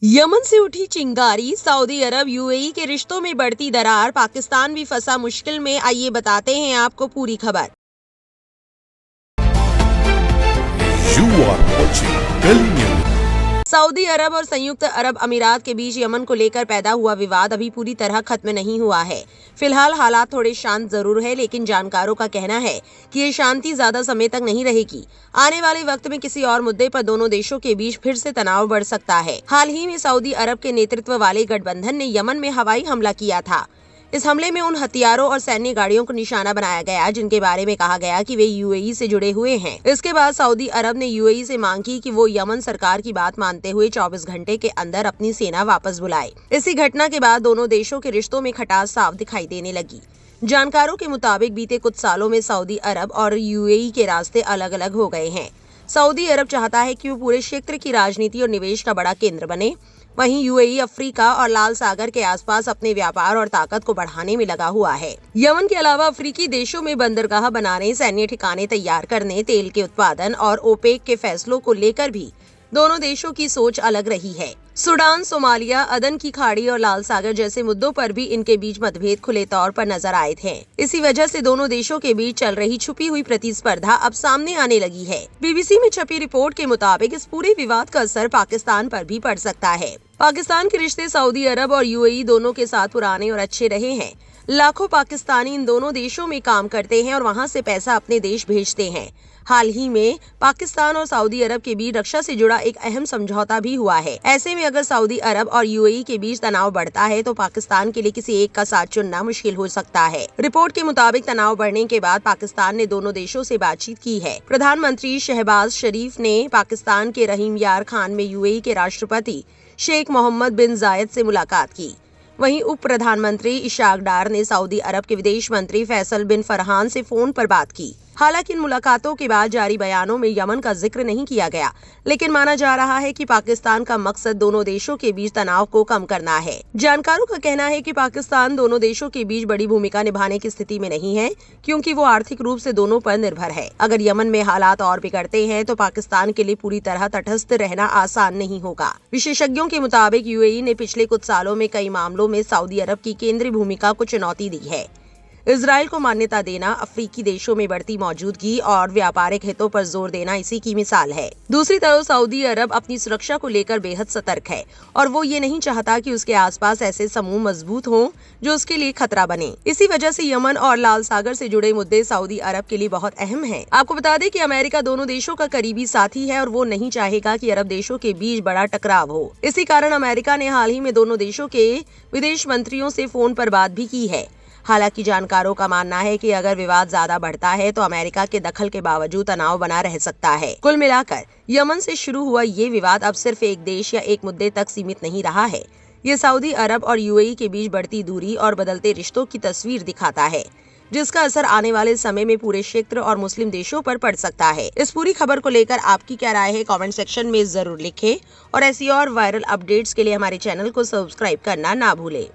Yemen से उठी चिंगारी, सऊदी अरब यूएई के रिश्तों में बढ़ती दरार, पाकिस्तान भी फंसा मुश्किल में। आइए बताते हैं आपको पूरी खबर। सऊदी अरब और संयुक्त अरब अमीरात के बीच यमन को लेकर पैदा हुआ विवाद अभी पूरी तरह खत्म नहीं हुआ है। फिलहाल हालात थोड़े शांत जरूर है, लेकिन जानकारों का कहना है कि ये शांति ज्यादा समय तक नहीं रहेगी। आने वाले वक्त में किसी और मुद्दे पर दोनों देशों के बीच फिर से तनाव बढ़ सकता है। हाल ही में सऊदी अरब के नेतृत्व वाले गठबंधन ने यमन में हवाई हमला किया था। इस हमले में उन हथियारों और सैन्य गाड़ियों को निशाना बनाया गया जिनके बारे में कहा गया कि वे यूएई से जुड़े हुए हैं। इसके बाद सऊदी अरब ने यूएई से मांग की कि वो यमन सरकार की बात मानते हुए 24 घंटे के अंदर अपनी सेना वापस बुलाए। इसी घटना के बाद दोनों देशों के रिश्तों में खटास साफ दिखाई देने लगी। जानकारों के मुताबिक बीते कुछ सालों में सऊदी अरब और यूएई के रास्ते अलग अलग हो गए हैं। सऊदी अरब चाहता है कि वो पूरे क्षेत्र की राजनीति और निवेश का बड़ा केंद्र बने। वहीं यूएई अफ्रीका और लाल सागर के आसपास अपने व्यापार और ताकत को बढ़ाने में लगा हुआ है। यमन के अलावा अफ्रीकी देशों में बंदरगाह बनाने, सैन्य ठिकाने तैयार करने, तेल के उत्पादन और ओपेक के फैसलों को लेकर भी दोनों देशों की सोच अलग रही है। सूडान, सोमालिया, अदन की खाड़ी और लाल सागर जैसे मुद्दों पर भी इनके बीच मतभेद खुले तौर पर नजर आए थे। इसी वजह से दोनों देशों के बीच चल रही छुपी हुई प्रतिस्पर्धा अब सामने आने लगी है। बीबीसी में छपी रिपोर्ट के मुताबिक इस पूरे विवाद का असर पाकिस्तान पर भी पड़ सकता है। पाकिस्तान के रिश्ते सऊदी अरब और यूएई दोनों के साथ पुराने और अच्छे रहे हैं। लाखों पाकिस्तानी इन दोनों देशों में काम करते हैं और वहां से पैसा अपने देश भेजते हैं। हाल ही में पाकिस्तान और सऊदी अरब के बीच रक्षा से जुड़ा एक अहम समझौता भी हुआ है। ऐसे में अगर सऊदी अरब और यूएई के बीच तनाव बढ़ता है तो पाकिस्तान के लिए किसी एक का साथ चुनना मुश्किल हो सकता है। रिपोर्ट के मुताबिक तनाव बढ़ने के बाद पाकिस्तान ने दोनों देशों से बातचीत की है। प्रधानमंत्री शहबाज शरीफ ने पाकिस्तान के रहीम यार खान में यूएई के राष्ट्रपति शेख मोहम्मद बिन जायद से मुलाकात की। वहीं उप प्रधानमंत्री इशाक डार ने सऊदी अरब के विदेश मंत्री फैसल बिन फरहान से फोन पर बात की। हालांकि इन मुलाकातों के बाद जारी बयानों में यमन का जिक्र नहीं किया गया, लेकिन माना जा रहा है कि पाकिस्तान का मकसद दोनों देशों के बीच तनाव को कम करना है। जानकारों का कहना है कि पाकिस्तान दोनों देशों के बीच बड़ी भूमिका निभाने की स्थिति में नहीं है, क्योंकि वो आर्थिक रूप से दोनों पर निर्भर है। अगर यमन में हालात और बिगड़ते हैं तो पाकिस्तान के लिए पूरी तरह तटस्थ रहना आसान नहीं होगा। विशेषज्ञों के मुताबिक यूएई ने पिछले कुछ सालों में कई मामलों में सऊदी अरब की केंद्रीय भूमिका को चुनौती दी है। इजराइल को मान्यता देना, अफ्रीकी देशों में बढ़ती मौजूदगी और व्यापारिक हितों पर जोर देना इसी की मिसाल है। दूसरी तरफ सऊदी अरब अपनी सुरक्षा को लेकर बेहद सतर्क है और वो ये नहीं चाहता कि उसके आसपास ऐसे समूह मजबूत हों जो उसके लिए खतरा बने। इसी वजह से यमन और लाल सागर से जुड़े मुद्दे सऊदी अरब के लिए बहुत अहम हैं। आपको बता दें कि अमेरिका दोनों देशों का करीबी साथी है और वो नहीं चाहेगा कि अरब देशों के बीच बड़ा टकराव हो। इसी कारण अमेरिका ने हाल ही में दोनों देशों के विदेश मंत्रियों से फोन पर बात भी की है। हालांकि जानकारों का मानना है कि अगर विवाद ज्यादा बढ़ता है तो अमेरिका के दखल के बावजूद तनाव बना रह सकता है। कुल मिलाकर यमन से शुरू हुआ ये विवाद अब सिर्फ एक देश या एक मुद्दे तक सीमित नहीं रहा है। ये सऊदी अरब और यूएई के बीच बढ़ती दूरी और बदलते रिश्तों की तस्वीर दिखाता है, जिसका असर आने वाले समय में पूरे क्षेत्र और मुस्लिम देशों पर पड़ सकता है। इस पूरी खबर को लेकर आपकी क्या राय है, कमेंट सेक्शन में जरूर लिखें और ऐसी और वायरल अपडेट्स के लिए हमारे चैनल को सब्सक्राइब करना ना भूलें।